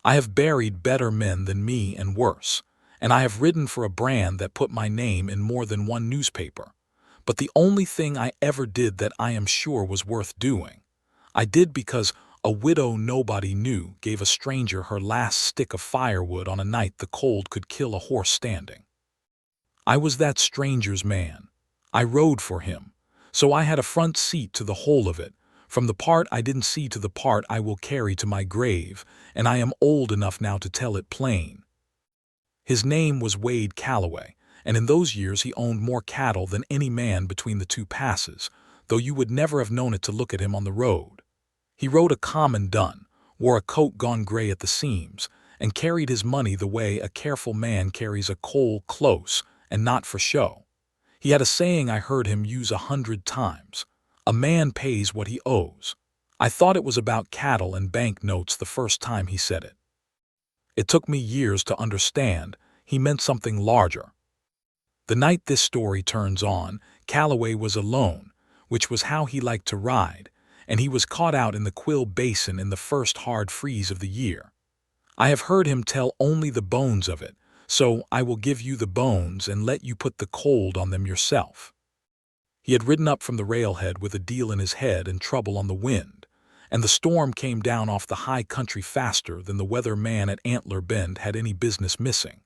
I have buried better men than me and worse, and I have ridden for a brand that put my name in more than one newspaper. But the only thing I ever did that I am sure was worth doing, I did because a widow nobody knew gave a stranger her last stick of firewood on a night the cold could kill a horse standing. I was that stranger's man. I rode for him, so I had a front seat to the whole of it, from the part I didn't see to the part I will carry to my grave, and I am old enough now to tell it plain. His name was Wade Calloway, and in those years he owned more cattle than any man between the two passes, though you would never have known it to look at him on the road. He rode a common dun, wore a coat gone gray at the seams, and carried his money the way a careful man carries a coal close and not for show. He had a saying I heard him use 100 times: a man pays what he owes. I thought it was about cattle and bank notes the first time he said it. It took me years to understand he meant something larger. The night this story turns on, Calloway was alone, which was how he liked to ride, and he was caught out in the Quill Basin in the first hard freeze of the year. I have heard him tell only the bones of it, so I will give you the bones and let you put the cold on them yourself. He had ridden up from the railhead with a deal in his head and trouble on the wind, and the storm came down off the high country faster than the weather man at Antler Bend had any business missing.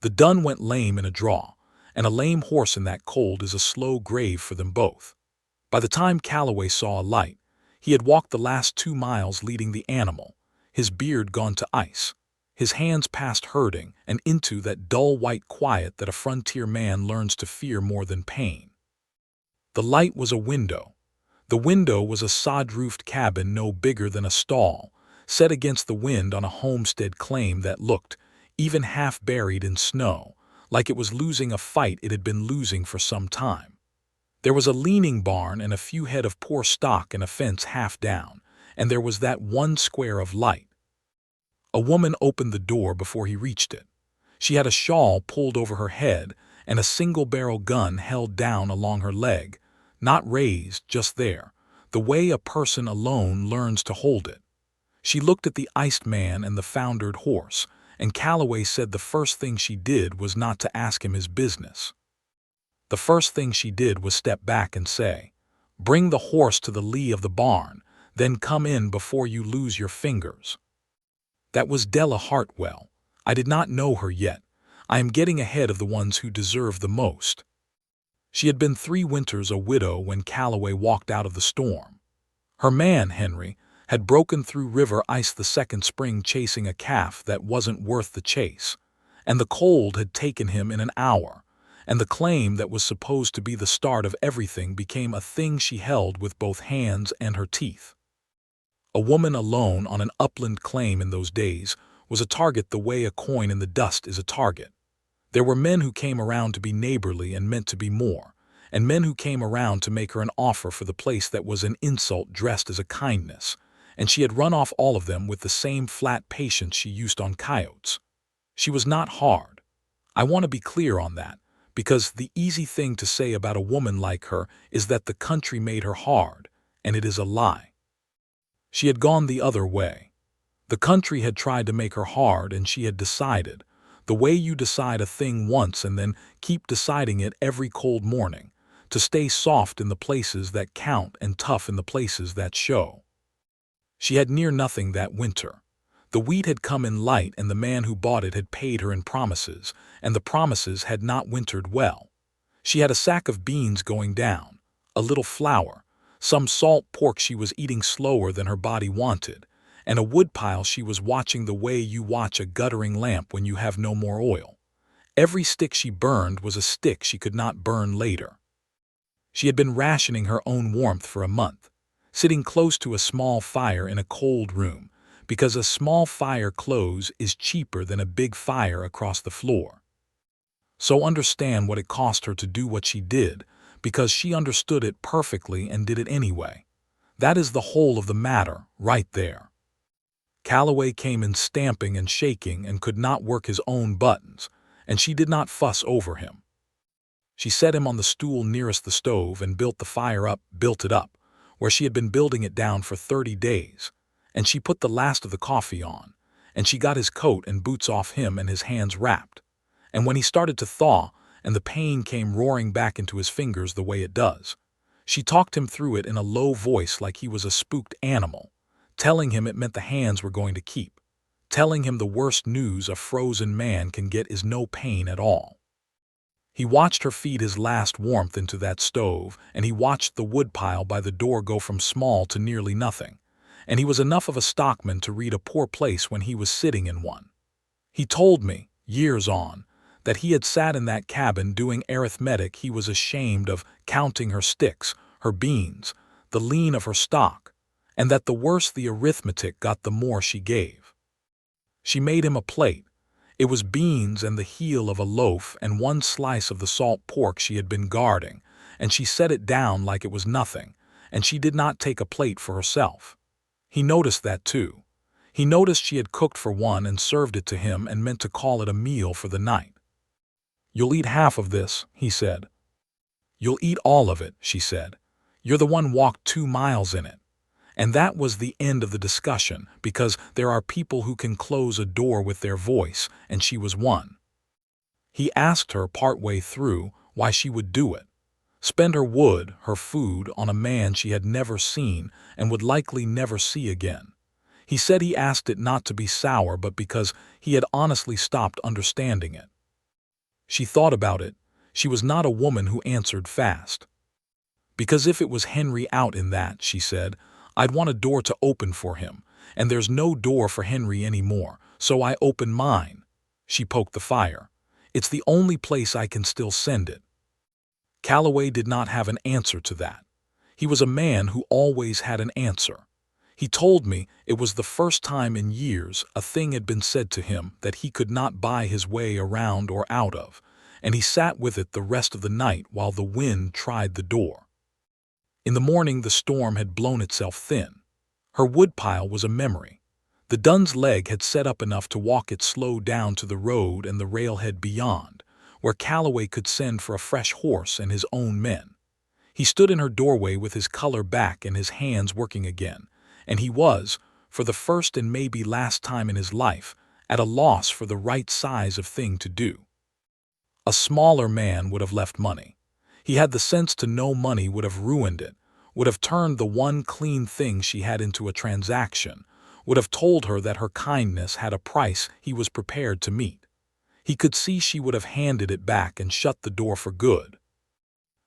The dun went lame in a draw, and a lame horse in that cold is a slow grave for them both. By the time Calloway saw a light, he had walked the last 2 miles leading the animal, his beard gone to ice, his hands past herding and into that dull white quiet that a frontier man learns to fear more than pain. The light was a window. The window was a sod-roofed cabin no bigger than a stall, set against the wind on a homestead claim that looked, even half buried in snow, like it was losing a fight it had been losing for some time. There was a leaning barn and a few head of poor stock and a fence half down, and there was that one square of light. A woman opened the door before he reached it. She had a shawl pulled over her head and a single-barrel gun held down along her leg, not raised, just there, the way a person alone learns to hold it. She looked at the iced man and the foundered horse, and Calloway said the first thing she did was not to ask him his business. The first thing she did was step back and say, "Bring the horse to the lee of the barn, then come in before you lose your fingers." That was Della Hartwell. I did not know her yet. I am getting ahead of the ones who deserve the most. She had been 3 winters a widow when Calloway walked out of the storm. Her man, Henry, had broken through river ice the second spring chasing a calf that wasn't worth the chase, and the cold had taken him in an hour, and the claim that was supposed to be the start of everything became a thing she held with both hands and her teeth. A woman alone on an upland claim in those days was a target the way a coin in the dust is a target. There were men who came around to be neighborly and meant to be more, and men who came around to make her an offer for the place that was an insult dressed as a kindness, and she had run off all of them with the same flat patience she used on coyotes. She was not hard. I want to be clear on that, because the easy thing to say about a woman like her is that the country made her hard, and it is a lie. She had gone the other way. The country had tried to make her hard, and she had decided, the way you decide a thing once and then keep deciding it every cold morning, to stay soft in the places that count and tough in the places that show. She had near nothing that winter. The wheat had come in light, and the man who bought it had paid her in promises, and the promises had not wintered well. She had a sack of beans going down, a little flour, some salt pork she was eating slower than her body wanted, and a woodpile she was watching the way you watch a guttering lamp when you have no more oil. Every stick she burned was a stick she could not burn later. She had been rationing her own warmth for a month, sitting close to a small fire in a cold room, because a small fire close is cheaper than a big fire across the floor. So understand what it cost her to do what she did, because she understood it perfectly and did it anyway. That is the whole of the matter, right there. Calloway came in stamping and shaking and could not work his own buttons, and she did not fuss over him. She set him on the stool nearest the stove and built it up, where she had been building it down for 30 days, and she put the last of the coffee on, and she got his coat and boots off him and his hands wrapped. And when he started to thaw, and the pain came roaring back into his fingers the way it does, she talked him through it in a low voice like he was a spooked animal, telling him it meant the hands were going to keep, telling him the worst news a frozen man can get is no pain at all. He watched her feed his last warmth into that stove, and he watched the woodpile by the door go from small to nearly nothing, and he was enough of a stockman to read a poor place when he was sitting in one. He told me, years on, that he had sat in that cabin doing arithmetic he was ashamed of, counting her sticks, her beans, the lean of her stock, and that the worse the arithmetic got the more she gave. She made him a plate. It was beans and the heel of a loaf and one slice of the salt pork she had been guarding, and she set it down like it was nothing, and she did not take a plate for herself. He noticed that too. He noticed she had cooked for one and served it to him and meant to call it a meal for the night. "You'll eat half of this," he said. "You'll eat all of it," she said. "You're the one walked 2 miles in it." And that was the end of the discussion, because there are people who can close a door with their voice, and she was one. He asked her partway through why she would do it. Spend her wood, her food, on a man she had never seen and would likely never see again. He said he asked it not to be sour, but because he had honestly stopped understanding it. She thought about it. She was not a woman who answered fast. "Because if it was Henry out in that," she said, "I'd want a door to open for him, and there's no door for Henry anymore, so I open mine." She poked the fire. "It's the only place I can still send it." Calloway did not have an answer to that. He was a man who always had an answer. He told me it was the first time in years a thing had been said to him that he could not buy his way around or out of, and he sat with it the rest of the night while the wind tried the door. In the morning the storm had blown itself thin. Her woodpile was a memory. The Dun's leg had set up enough to walk it slow down to the road and the railhead beyond, where Calloway could send for a fresh horse and his own men. He stood in her doorway with his color back and his hands working again, and he was, for the first and maybe last time in his life, at a loss for the right size of thing to do. A smaller man would have left money. He had the sense to know money would have ruined it, would have turned the one clean thing she had into a transaction, would have told her that her kindness had a price he was prepared to meet. He could see she would have handed it back and shut the door for good.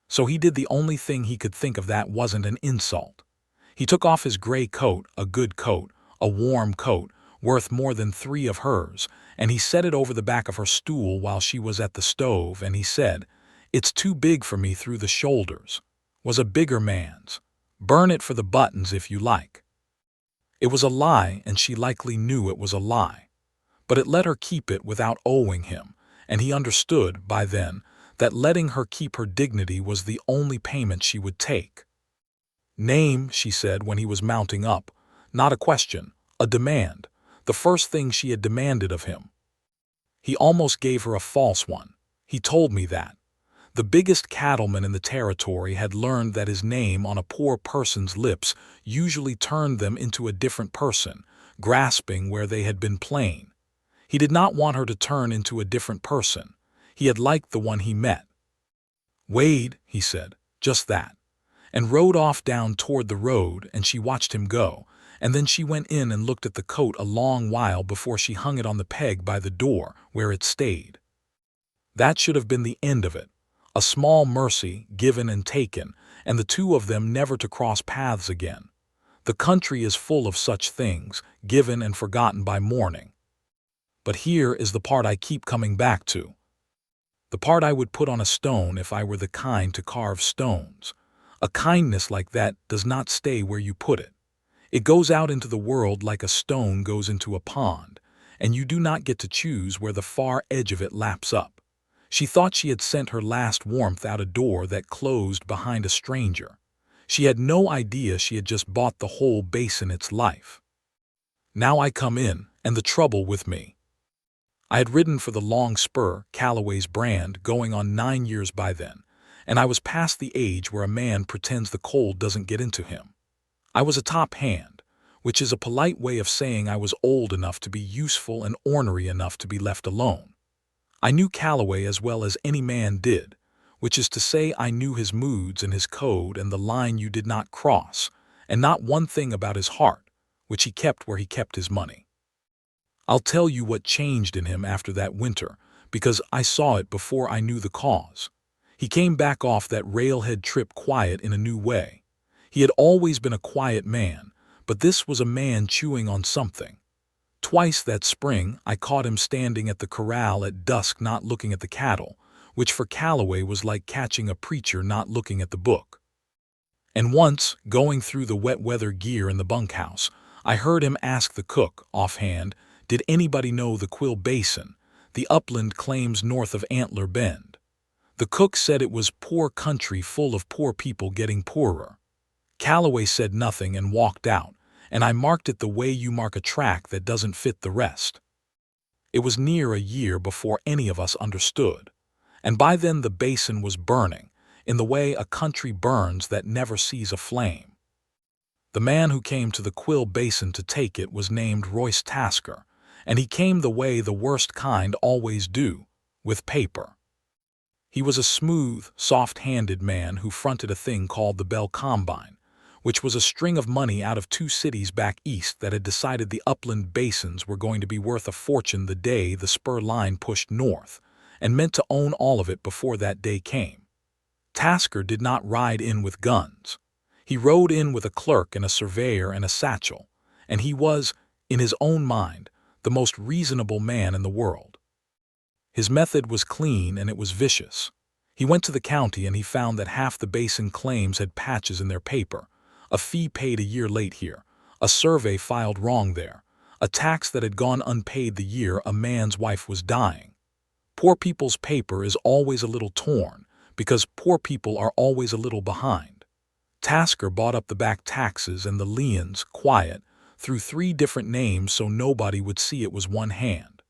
So he did the only thing he could think of that wasn't an insult. He took off his gray coat, a good coat, a warm coat, worth more than 3 of hers, and he set it over the back of her stool while she was at the stove, and he said, "It's too big for me through the shoulders. Was a bigger man's. Burn it for the buttons if you like." It was a lie, and she likely knew it was a lie. But it let her keep it without owing him, and he understood, by then, that letting her keep her dignity was the only payment she would take. "Name," she said when he was mounting up. Not a question, a demand, the first thing she had demanded of him. He almost gave her a false one. He told me that. The biggest cattleman in the territory had learned that his name on a poor person's lips usually turned them into a different person, grasping where they had been plain. He did not want her to turn into a different person. He had liked the one he met. "Wade," he said, just that, and rode off down toward the road, and she watched him go, and then she went in and looked at the coat a long while before she hung it on the peg by the door, where it stayed. That should have been the end of it. A small mercy, given and taken, and the two of them never to cross paths again. The country is full of such things, given and forgotten by morning. But here is the part I keep coming back to. The part I would put on a stone if I were the kind to carve stones. A kindness like that does not stay where you put it. It goes out into the world like a stone goes into a pond, and you do not get to choose where the far edge of it laps up. She thought she had sent her last warmth out a door that closed behind a stranger. She had no idea she had just bought the whole basin its life. Now I come in, and the trouble with me. I had ridden for the long spur, Calloway's brand, going on 9 years by then, and I was past the age where a man pretends the cold doesn't get into him. I was a top hand. which is a polite way of saying I was old enough to be useful and ornery enough to be left alone. I knew Calloway as well as any man did, which is to say I knew his moods and his code and the line you did not cross, and not one thing about his heart, which he kept where he kept his money. I'll tell you what changed in him after that winter, because I saw it before I knew the cause. He came back off that railhead trip quiet in a new way. He had always been a quiet man, but this was a man chewing on something. Twice that spring I caught him standing at the corral at dusk not looking at the cattle, which for Calloway was like catching a preacher not looking at the book. And once, going through the wet weather gear in the bunkhouse, I heard him ask the cook, offhand, did anybody know the Quill Basin, the upland claims north of Antler Bend? The cook said it was poor country full of poor people getting poorer. Calloway said nothing and walked out, and I marked it the way you mark a track that doesn't fit the rest. It was near a year before any of us understood, and by then the basin was burning, in the way a country burns that never sees a flame. The man who came to the Quill Basin to take it was named Royce Tasker, and he came the way the worst kind always do, with paper. He was a smooth, soft-handed man who fronted a thing called the Bell Combine, which was a string of money out of 2 cities back east that had decided the upland basins were going to be worth a fortune the day the spur line pushed north, and meant to own all of it before that day came. Tasker did not ride in with guns. He rode in with a clerk and a surveyor and a satchel, and he was, in his own mind, the most reasonable man in the world. His method was clean and it was vicious. He went to the county and he found that half the basin claims had patches in their paper, a fee paid a year late here, a survey filed wrong there, a tax that had gone unpaid the year a man's wife was dying. Poor people's paper is always a little torn, because poor people are always a little behind. Tasker bought up the back taxes and the liens, quiet, through 3 different names so nobody would see it was one hand.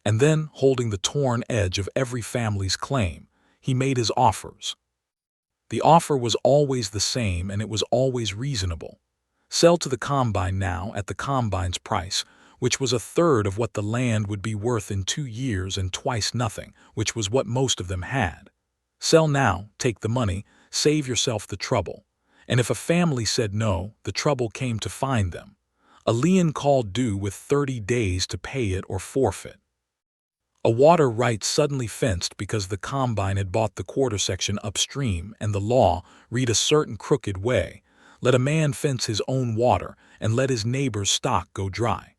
And then, holding the torn edge of every family's claim, he made his offers. The offer was always the same and it was always reasonable. Sell to the combine now at the combine's price, which was 1/3 of what the land would be worth in 2 years and twice nothing, which was what most of them had. Sell now, take the money, save yourself the trouble. And if a family said no, the trouble came to find them. A lien called due with 30 days to pay it or forfeit. A water right suddenly fenced because the combine had bought the quarter section upstream, and the law, read a certain crooked way, let a man fence his own water and let his neighbor's stock go dry.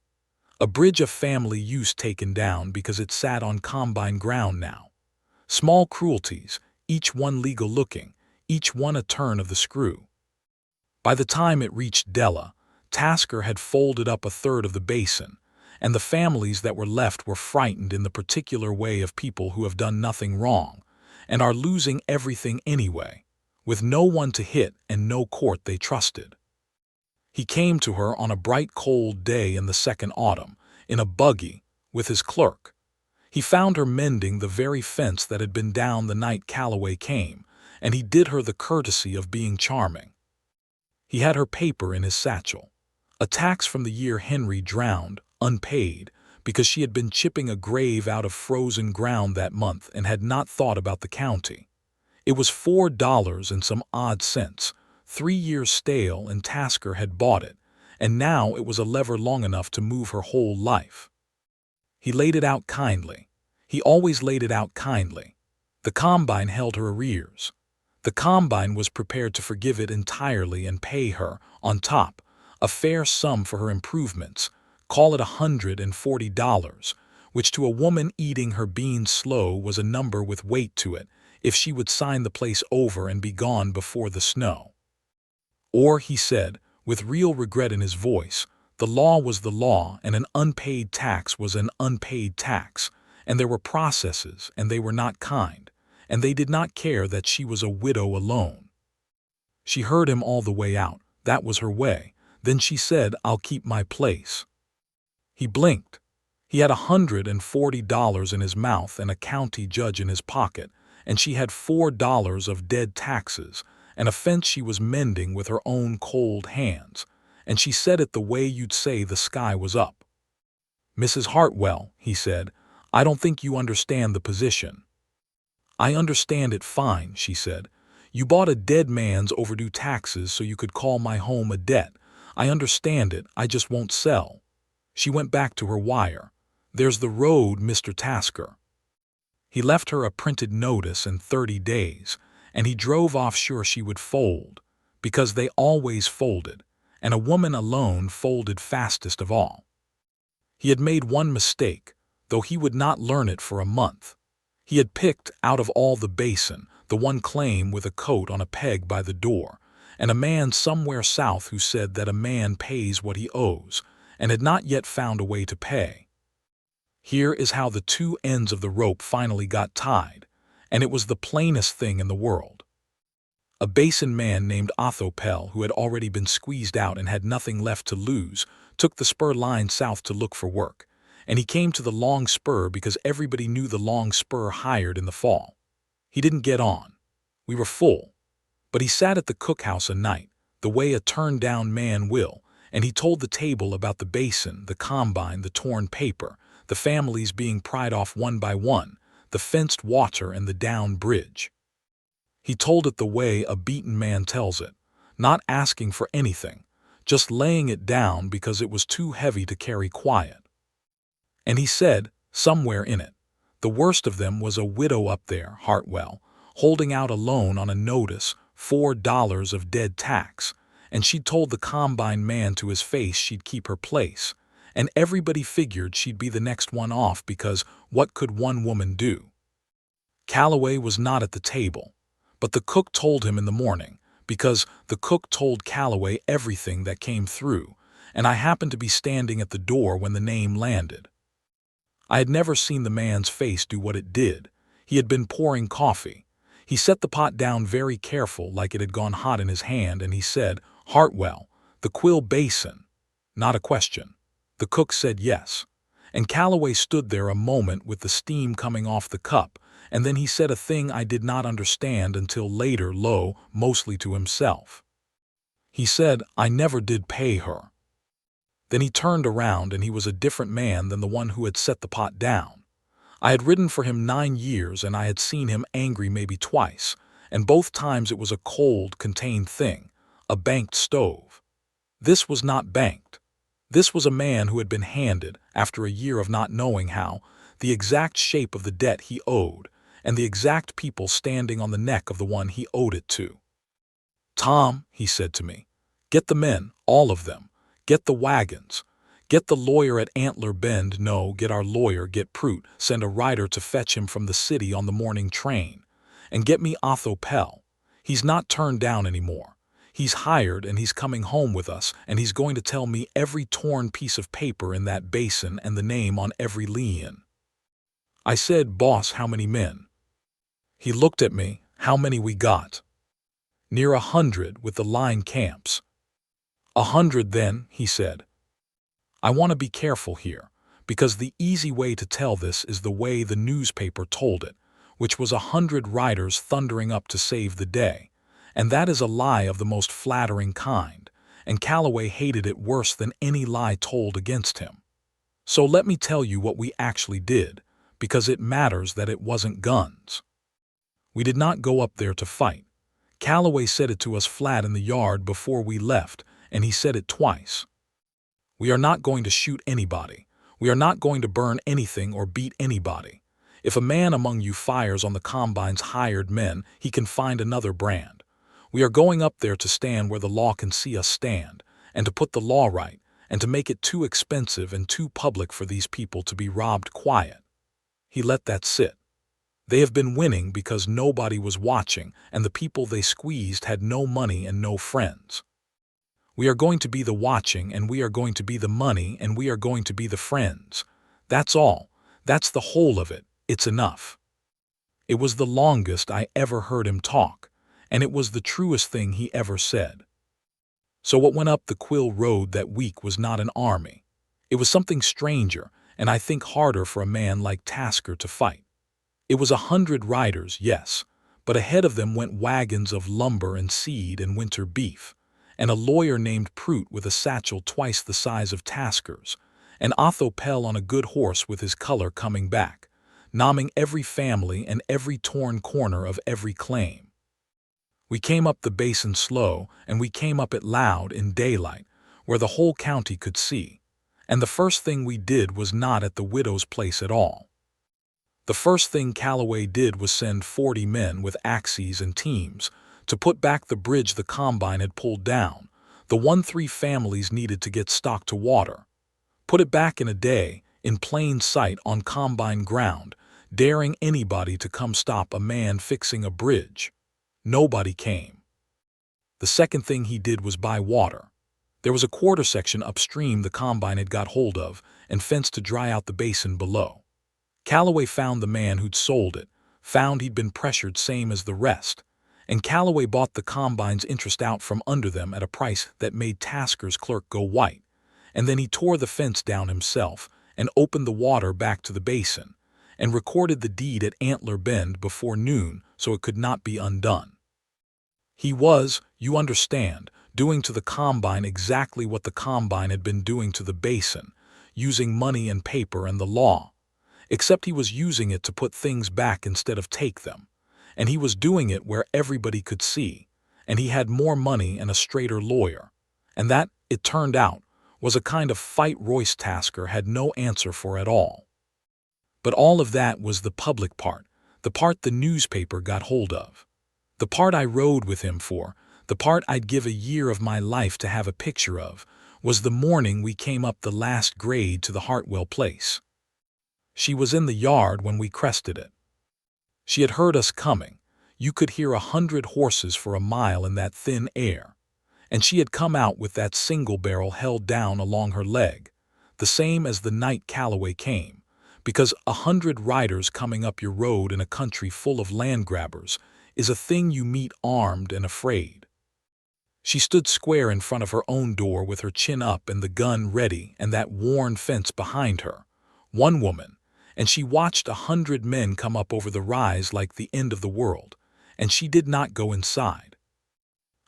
A bridge of family use taken down because it sat on combine ground now. Small cruelties, each one legal looking, each one a turn of the screw. By the time it reached Della, Tasker had folded up 1/3 of the basin, and the families that were left were frightened in the particular way of people who have done nothing wrong, and are losing everything anyway, with no one to hit and no court they trusted. He came to her on a bright cold day in the second autumn, in a buggy, with his clerk. He found her mending the very fence that had been down the night Calloway came, and he did her the courtesy of being charming. He had her paper in his satchel, a tax from the year Henry drowned, unpaid, because she had been chipping a grave out of frozen ground that month and had not thought about the county. It was $4 and some odd cents, 3 years stale, and Tasker had bought it, and now it was a lever long enough to move her whole life. He laid it out kindly. He always laid it out kindly. The combine held her arrears. The combine was prepared to forgive it entirely and pay her, on top, a fair sum for her improvements, call it $140, which to a woman eating her beans slow was a number with weight to it, if she would sign the place over and be gone before the snow. Or, he said, with real regret in his voice, the law was the law and an unpaid tax was an unpaid tax, and there were processes and they were not kind, and they did not care that she was a widow alone. She heard him all the way out, that was her way, then she said, I'll keep my place. He blinked. He had $140 in his mouth and a county judge in his pocket, and she had $4 of dead taxes, and a fence she was mending with her own cold hands, and she said it the way you'd say the sky was up. "Mrs. Hartwell," he said, "I don't think you understand the position." "I understand it fine," she said. "You bought a dead man's overdue taxes so you could call my home a debt. I understand it, I just won't sell." She went back to her wire. "There's the road, Mr. Tasker." He left her a printed notice and 30 days, and he drove off sure she would fold, because they always folded, and a woman alone folded fastest of all. He had made one mistake, though he would not learn it for a month. He had picked, out of all the basin, the one claim with a coat on a peg by the door, and a man somewhere south who said that a man pays what he owes, and had not yet found a way to pay. Here is how the two ends of the rope finally got tied, and it was the plainest thing in the world. A basin man named Othopel, who had already been squeezed out and had nothing left to lose, took the spur line south to look for work, and he came to the long spur because everybody knew the long spur hired in the fall. He didn't get on. We were full. But he sat at the cookhouse a night, the way a turned-down man will, and he told the table about the basin, the combine, the torn paper, the families being pried off one by one, the fenced water and the down bridge. He told it the way a beaten man tells it, not asking for anything, just laying it down because it was too heavy to carry quiet. And he said, somewhere in it, the worst of them was a widow up there, Hartwell, holding out a loan on a notice, $4 of dead tax, and she'd told the combine man to his face she'd keep her place, and everybody figured she'd be the next one off because what could one woman do? Calloway was not at the table, but the cook told him in the morning, because the cook told Calloway everything that came through, and I happened to be standing at the door when the name landed. I had never seen the man's face do what it did. He had been pouring coffee. He set the pot down very careful, like it had gone hot in his hand, and he said, "Hartwell, the Quill Basin." Not a question. The cook said yes. And Calloway stood there a moment with the steam coming off the cup, and then he said a thing I did not understand until later, low, mostly to himself. He said, "I never did pay her." Then he turned around and he was a different man than the one who had set the pot down. I had ridden for him 9 years and I had seen him angry maybe twice, and both times it was a cold, contained thing, a banked stove. This was not banked. This was a man who had been handed, after a year of not knowing how, the exact shape of the debt he owed, and the exact people standing on the neck of the one he owed it to. "Tom," he said to me, "get the men, all of them. Get the wagons. Get the lawyer at Antler Bend. No, get our lawyer, get Prout, send a rider to fetch him from the city on the morning train. And get me Othopel. He's not turned down anymore. He's hired and he's coming home with us, and he's going to tell me every torn piece of paper in that basin and the name on every lien." I said, "Boss, how many men?" He looked at me. "How many we got?" "Near 100 with the line camps." 100 then, he said. I want to be careful here, because the easy way to tell this is the way the newspaper told it, which was 100 riders thundering up to save the day, and that is a lie of the most flattering kind, and Calloway hated it worse than any lie told against him. So let me tell you what we actually did, because it matters that it wasn't guns. We did not go up there to fight. Calloway said it to us flat in the yard before we left, and he said it twice. We are not going to shoot anybody. We are not going to burn anything or beat anybody. If a man among you fires on the combine's hired men, he can find another brand. We are going up there to stand where the law can see us stand, and to put the law right, and to make it too expensive and too public for these people to be robbed quiet." He let that sit. They have been winning because nobody was watching, and the people they squeezed had no money and no friends. We are going to be the watching, and we are going to be the money, and we are going to be the friends. That's all. That's the whole of it. It's enough. It was the longest I ever heard him talk, and it was the truest thing he ever said. So what went up the Quill Road that week was not an army. It was something stranger, and I think harder for a man like Tasker to fight. It was 100 riders, yes, but ahead of them went wagons of lumber and seed and winter beef, and a lawyer named Prout with a satchel twice the size of Tasker's, and Otho Pell on a good horse with his color coming back, nomming every family and every torn corner of every claim. We came up the basin slow, and we came up it loud in daylight, where the whole county could see, and the first thing we did was not at the widow's place at all. The first thing Calloway did was send 40 men with axes and teams to put back the bridge the combine had pulled down, the one 3 families needed to get stock to water. Put it back in a day, in plain sight on combine ground, daring anybody to come stop a man fixing a bridge. Nobody came. The second thing he did was buy water. There was a quarter section upstream the combine had got hold of and fenced to dry out the basin below. Calloway found the man who'd sold it, found he'd been pressured same as the rest, and Calloway bought the combine's interest out from under them at a price that made Tasker's clerk go white, and then he tore the fence down himself and opened the water back to the basin, and recorded the deed at Antler Bend before noon so it could not be undone. He was, you understand, doing to the combine exactly what the combine had been doing to the basin, using money and paper and the law, except he was using it to put things back instead of take them, and he was doing it where everybody could see, and he had more money and a straighter lawyer, and that, it turned out, was a kind of fight Royce Tasker had no answer for at all. But all of that was the public part, the part the newspaper got hold of. The part I rode with him for, the part I'd give a year of my life to have a picture of, was the morning we came up the last grade to the Hartwell place. She was in the yard when we crested it. She had heard us coming. You could hear 100 horses for a mile in that thin air. And she had come out with that single barrel held down along her leg, the same as the night Calloway came, because 100 riders coming up your road in a country full of land grabbers is a thing you meet armed and afraid. She stood square in front of her own door with her chin up and the gun ready and that worn fence behind her, one woman, and she watched 100 men come up over the rise like the end of the world, and she did not go inside.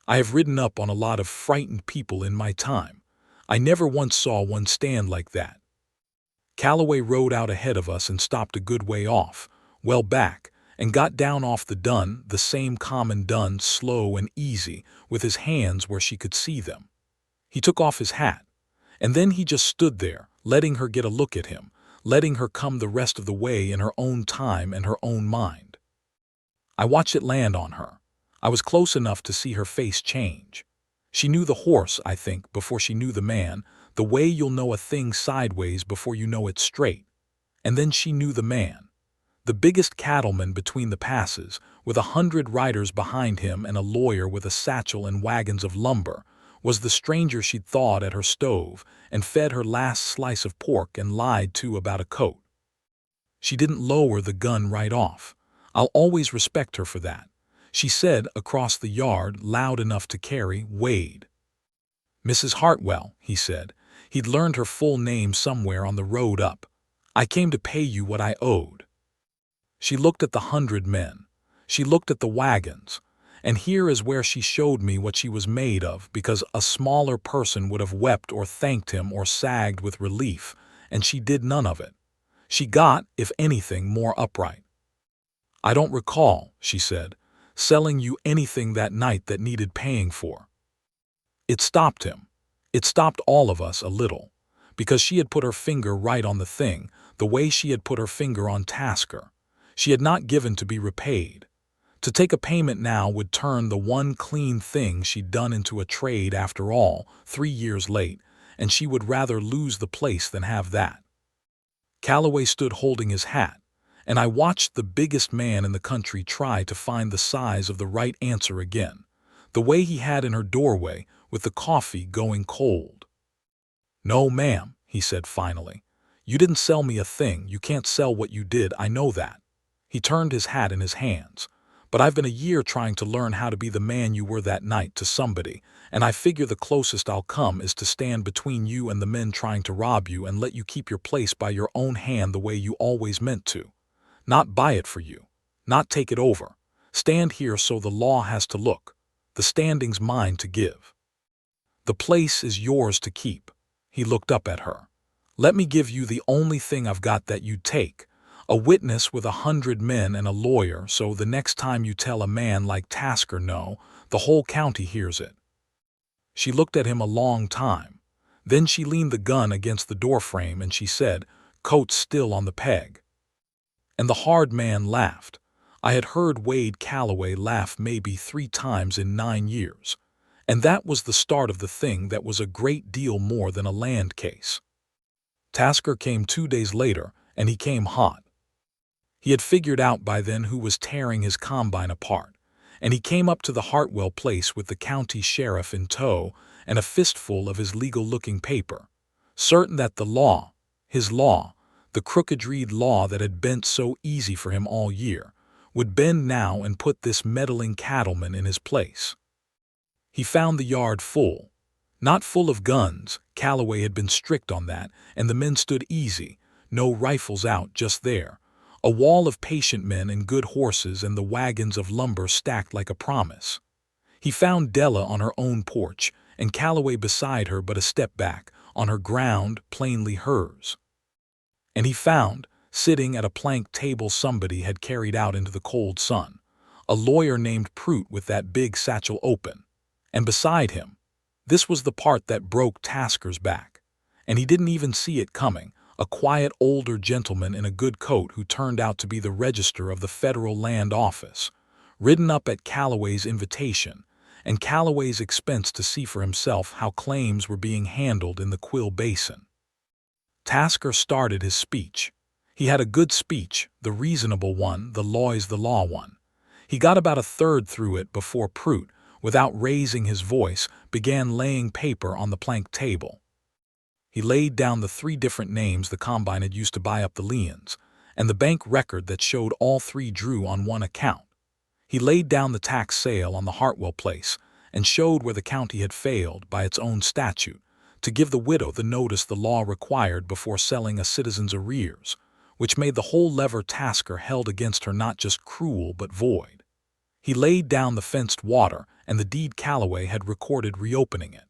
I have ridden up on a lot of frightened people in my time. I never once saw one stand like that. Calloway rode out ahead of us and stopped a good way off, well back, and got down off the dun, the same common dun, slow and easy, with his hands where she could see them. He took off his hat, and then he just stood there, letting her get a look at him, letting her come the rest of the way in her own time and her own mind. I watched it land on her. I was close enough to see her face change. She knew the horse, I think, before she knew the man, the way you'll know a thing sideways before you know it straight. And then she knew the man. The biggest cattleman between the passes, with 100 riders behind him and a lawyer with a satchel and wagons of lumber, was the stranger she'd thawed at her stove and fed her last slice of pork and lied to about a coat. She didn't lower the gun right off. I'll always respect her for that. She said across the yard, loud enough to carry Wade. "Mrs. Hartwell," he said. He'd learned her full name somewhere on the road up. "I came to pay you what I owed." She looked at the 100 men. She looked at the wagons. And here is where she showed me what she was made of, because a smaller person would have wept or thanked him or sagged with relief, and she did none of it. She got, if anything, more upright. "I don't recall," she said, "selling you anything that night that needed paying for." It stopped him. It stopped all of us a little, because she had put her finger right on the thing, the way she had put her finger on Tasker. She had not given to be repaid. To take a payment now would turn the one clean thing she'd done into a trade after all, 3 years late, and she would rather lose the place than have that. Calloway stood holding his hat, and I watched the biggest man in the country try to find the size of the right answer again, the way he had in her doorway with the coffee going cold. "No, ma'am," he said finally. "You didn't sell me a thing. You can't sell what you did, I know that." He turned his hat in his hands. "But I've been a year trying to learn how to be the man you were that night to somebody, and I figure the closest I'll come is to stand between you and the men trying to rob you and let you keep your place by your own hand the way you always meant to. Not buy it for you. Not take it over. Stand here so the law has to look. The standing's mine to give." The place is yours to keep." He looked up at her. "Let me give you the only thing I've got that you'd take. A witness with 100 men and a lawyer, so the next time you tell a man like Tasker no, the whole county hears it." She looked at him a long time. Then she leaned the gun against the doorframe and she said, "Coat's still on the peg." And the hard man laughed. I had heard Wade Calloway laugh maybe 3 times in 9 years. And that was the start of the thing that was a great deal more than a land case. Tasker came 2 days later, and he came hot. He had figured out by then who was tearing his combine apart, and he came up to the Hartwell place with the county sheriff in tow and a fistful of his legal-looking paper, certain that the law, his law, the crooked-reed law that had bent so easy for him all year, would bend now and put this meddling cattleman in his place. He found the yard full. Not full of guns, Calloway had been strict on that, and the men stood easy, no rifles out, just there. A wall of patient men and good horses and the wagons of lumber stacked like a promise. He found Della on her own porch, and Calloway beside her but a step back, on her ground, plainly hers. And he found, sitting at a plank table somebody had carried out into the cold sun, a lawyer named Prout with that big satchel open. And beside him, this was the part that broke Tasker's back, and he didn't even see it coming, a quiet older gentleman in a good coat who turned out to be the register of the Federal Land Office, ridden up at Calloway's invitation, and Calloway's expense to see for himself how claims were being handled in the Quill Basin. Tasker started his speech. He had a good speech, the reasonable one, the law's the law one. He got about a third through it before Prout, without raising his voice, began laying paper on the plank table. He laid down the 3 different names the combine had used to buy up the liens, and the bank record that showed all 3 drew on one account. He laid down the tax sale on the Hartwell place, and showed where the county had failed, by its own statute, to give the widow the notice the law required before selling a citizen's arrears, which made the whole lever Tasker held against her not just cruel but void. He laid down the fenced water and the deed Calloway had recorded reopening it.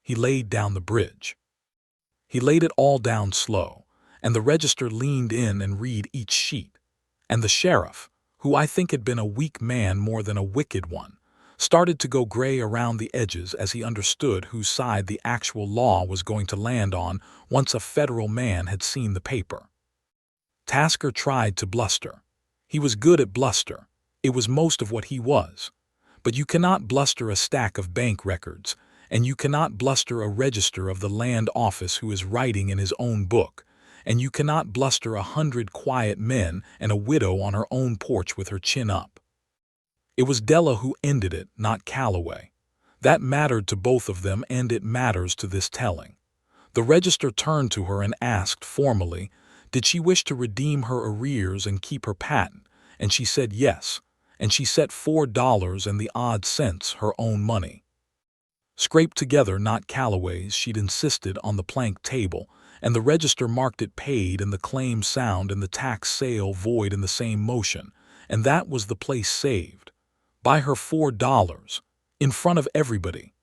He laid down the bridge. He laid it all down slow, and the register leaned in and read each sheet. And the sheriff, who I think had been a weak man more than a wicked one, started to go gray around the edges as he understood whose side the actual law was going to land on once a federal man had seen the paper. Tasker tried to bluster. He was good at bluster. It was most of what he was. But you cannot bluster a stack of bank records, and you cannot bluster a register of the land office who is writing in his own book, and you cannot bluster 100 quiet men and a widow on her own porch with her chin up. It was Della who ended it, not Calloway. That mattered to both of them, and it matters to this telling. The register turned to her and asked formally, did she wish to redeem her arrears and keep her patent, and she said yes, and she set $4 and the odd cents, her own money. Scraped together, not Calloway's, she'd insisted, on the plank table, and the register marked it paid and the claim sound and the tax sale void in the same motion, and that was the place saved. By her $4, in front of everybody,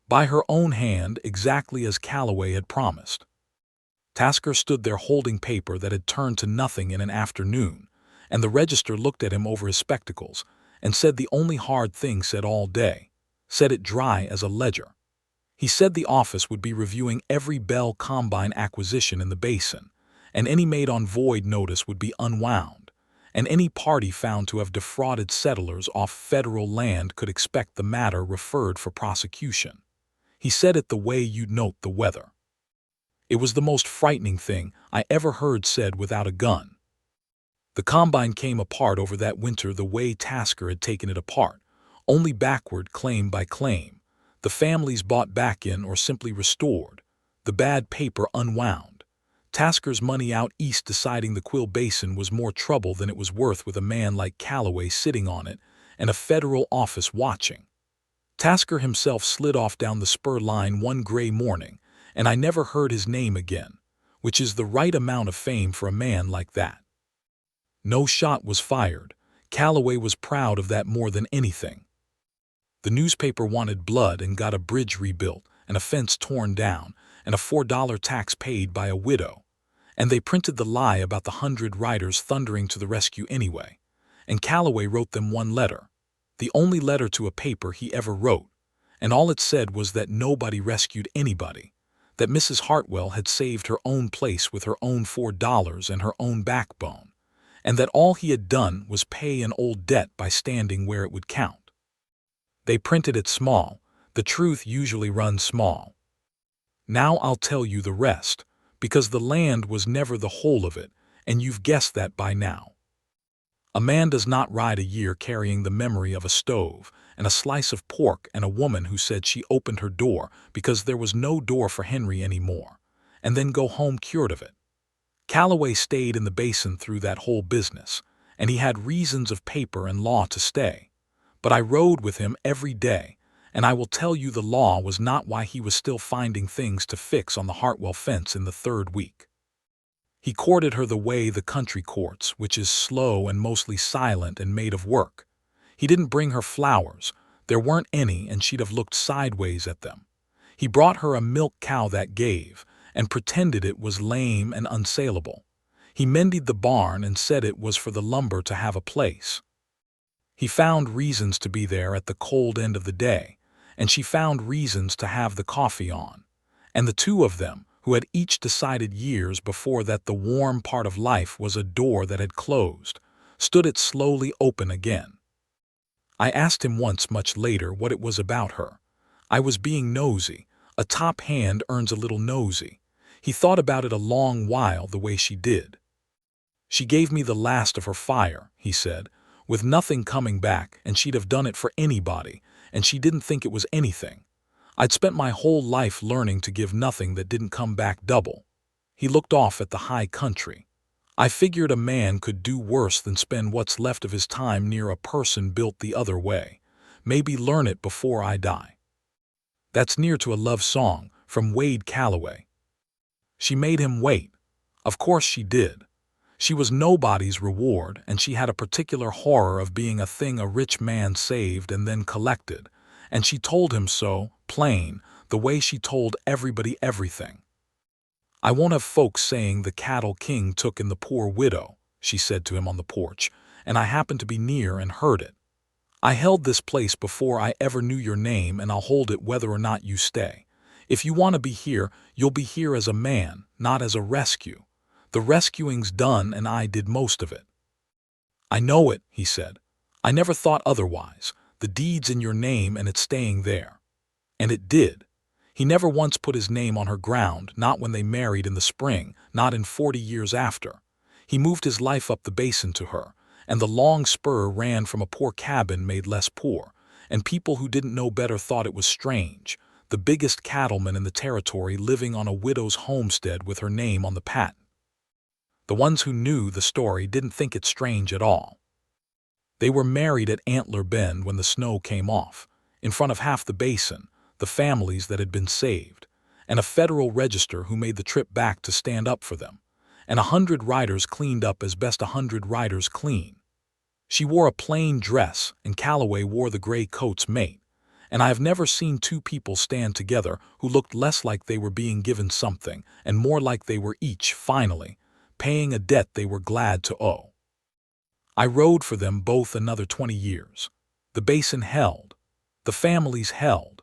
by her own hand, exactly as Calloway had promised. Tasker stood there holding paper that had turned to nothing in an afternoon, and the register looked at him over his spectacles and said the only hard thing said all day, said it dry as a ledger. He said the office would be reviewing every Bell Combine acquisition in the basin, and any made on void notice would be unwound, and any party found to have defrauded settlers off federal land could expect the matter referred for prosecution. He said it the way you'd note the weather. It was the most frightening thing I ever heard said without a gun. The combine came apart over that winter the way Tasker had taken it apart, only backward, claim by claim. The families bought back in or simply restored, the bad paper unwound. Tasker's money out east deciding the Quill Basin was more trouble than it was worth with a man like Calloway sitting on it and a federal office watching. Tasker himself slid off down the spur line one gray morning, and I never heard his name again, which is the right amount of fame for a man like that. No shot was fired. Calloway was proud of that more than anything. The newspaper wanted blood and got a bridge rebuilt, and a fence torn down, and a $4 tax paid by a widow. And they printed the lie about the 100 riders thundering to the rescue anyway. And Calloway wrote them one letter, the only letter to a paper he ever wrote, and all it said was that nobody rescued anybody, that Mrs. Hartwell had saved her own place with her own $4 and her own backbone, and that all he had done was pay an old debt by standing where it would count. They printed it small. The truth usually runs small. Now I'll tell you the rest, because the land was never the whole of it, and you've guessed that by now. A man does not ride a year carrying the memory of a stove and a slice of pork and a woman who said she opened her door because there was no door for Henry anymore, and then go home cured of it. Calloway stayed in the basin through that whole business, and he had reasons of paper and law to stay. But I rode with him every day, and I will tell you the law was not why he was still finding things to fix on the Hartwell fence in the 3rd week. He courted her the way the country courts, which is slow and mostly silent and made of work. He didn't bring her flowers. There weren't any, and she'd have looked sideways at them. He brought her a milk cow that gave, and pretended it was lame and unsaleable. He mended the barn and said it was for the lumber to have a place. He found reasons to be there at the cold end of the day, and she found reasons to have the coffee on. And the two of them, who had each decided years before that the warm part of life was a door that had closed, stood it slowly open again. I asked him once much later what it was about her. I was being nosy. A top hand earns a little nosy. He thought about it a long while the way she did. She gave me the last of her fire, he said, with nothing coming back, and she'd have done it for anybody, and she didn't think it was anything. I'd spent my whole life learning to give nothing that didn't come back double. He looked off at the high country. I figured a man could do worse than spend what's left of his time near a person built the other way. Maybe learn it before I die. That's near to a love song from Wade Calloway. She made him wait. Of course she did. She was nobody's reward, and she had a particular horror of being a thing a rich man saved and then collected, and she told him so, plain, the way she told everybody everything. I won't have folks saying the cattle king took in the poor widow, she said to him on the porch, and I happened to be near and heard it. I held this place before I ever knew your name, and I'll hold it whether or not you stay. If you want to be here, you'll be here as a man, not as a rescue. The rescuing's done, and I did most of it. I know it, he said. I never thought otherwise. The deed's in your name, and it's staying there. And it did. He never once put his name on her ground, not when they married in the spring, not in 40 years after. He moved his life up the basin to her, and the long spur ran from a poor cabin made less poor, and people who didn't know better thought it was strange, the biggest cattleman in the territory living on a widow's homestead with her name on the patent. The ones who knew the story didn't think it strange at all. They were married at Antler Bend when the snow came off, in front of half the basin, the families that had been saved, and a Federal Register who made the trip back to stand up for them, and 100 riders cleaned up as best 100 riders clean. She wore a plain dress, and Calloway wore the gray coat's mate, and I have never seen two people stand together who looked less like they were being given something and more like they were each, finally, paying a debt they were glad to owe. I rode for them both another 20 years. The basin held. The families held.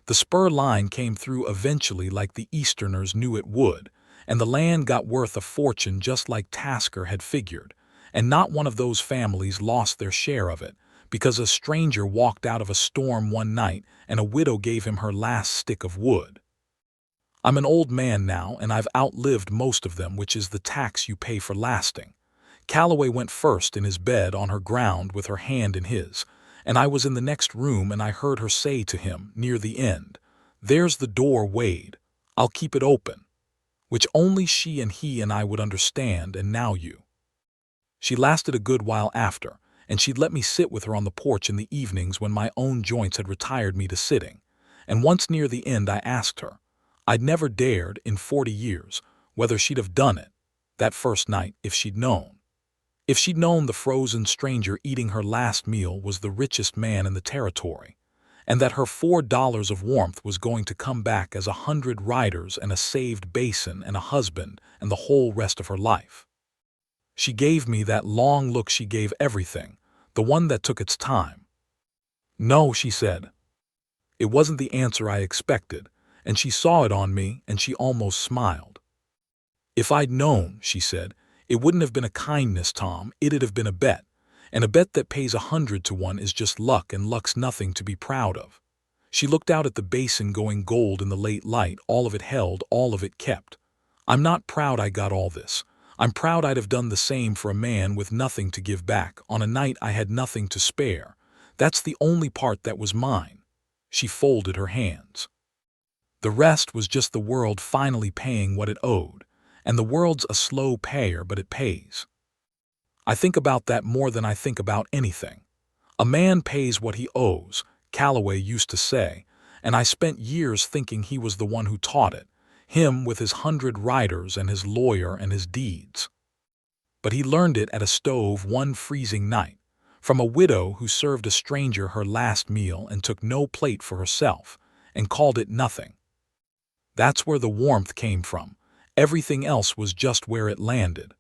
The spur line came through eventually like the Easterners knew it would, and the land got worth a fortune just like Tasker had figured, and not one of those families lost their share of it, because a stranger walked out of a storm one night and a widow gave him her last stick of wood. I'm an old man now, and I've outlived most of them, which is the tax you pay for lasting. Calloway went first in his bed on her ground with her hand in his, and I was in the next room, and I heard her say to him, near the end, "There's the door, Wade. I'll keep it open," which only she and he and I would understand, and now you. She lasted a good while after, and she'd let me sit with her on the porch in the evenings when my own joints had retired me to sitting, and once near the end I asked her, I'd never dared, in 40 years, whether she'd have done it, that first night, if she'd known. If she'd known the frozen stranger eating her last meal was the richest man in the territory, and that her $4 of warmth was going to come back as 100 riders and a saved basin and a husband and the whole rest of her life. She gave me that long look she gave everything, the one that took its time. "No," she said. It wasn't the answer I expected, and she saw it on me and she almost smiled. "If I'd known," she said, "it wouldn't have been a kindness, Tom, it'd have been a bet. And a bet that pays 100 to 1 is just luck, and luck's nothing to be proud of." She looked out at the basin going gold in the late light, all of it held, all of it kept. "I'm not proud I got all this. I'm proud I'd have done the same for a man with nothing to give back, on a night I had nothing to spare. That's the only part that was mine." She folded her hands. "The rest was just the world finally paying what it owed, and the world's a slow payer, but it pays. I think about that more than I think about anything. A man pays what he owes, Calloway used to say, and I spent years thinking he was the one who taught it, him with his 100 riders and his lawyer and his deeds. But he learned it at a stove one freezing night, from a widow who served a stranger her last meal and took no plate for herself, and called it nothing. That's where the warmth came from. Everything else was just where it landed.